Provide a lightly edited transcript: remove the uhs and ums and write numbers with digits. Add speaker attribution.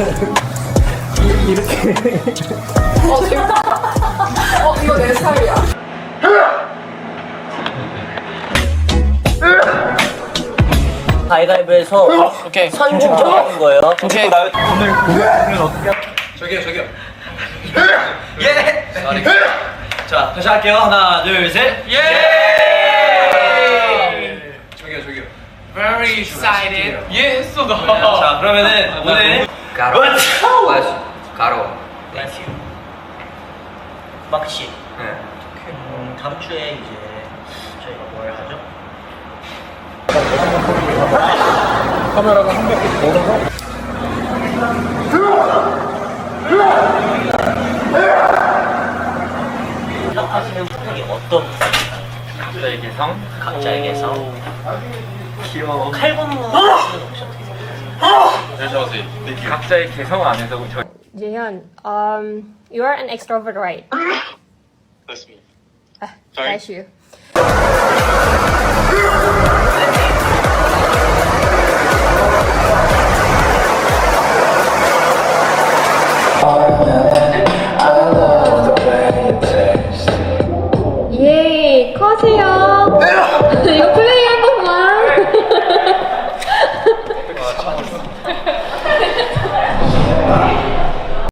Speaker 1: 이렇게.
Speaker 2: 재밌다. 이거 내 스타일이야.
Speaker 3: 가위바위보에서
Speaker 1: 오케이.
Speaker 3: 선중 정하는 거예요.
Speaker 1: 오케이.
Speaker 4: 오늘 공연은 어떻게?
Speaker 5: 저기요. 예. 자, 다시 할게요. 하나, 둘, 셋. 예. 저기요.
Speaker 1: Very excited. 예, 했어 너.
Speaker 5: 자, 그러면은 오늘
Speaker 6: 가로. 가로.
Speaker 3: 마크 씨.
Speaker 6: 네.
Speaker 3: 다음 주에 이제 저희가 뭘 하죠?
Speaker 1: 카메라가 한 바퀴 돌아서.
Speaker 3: 생각하시는 부탁이 어떤
Speaker 4: 각자의 개성.
Speaker 3: 각자의 개성?
Speaker 4: 귀여워.
Speaker 3: 칼군무 혹시 어떻게 생각하세요?
Speaker 4: 각자의 개성 안에서 저희
Speaker 7: Jaehyun, you are an extrovert, right?
Speaker 8: That's me.
Speaker 7: That's you.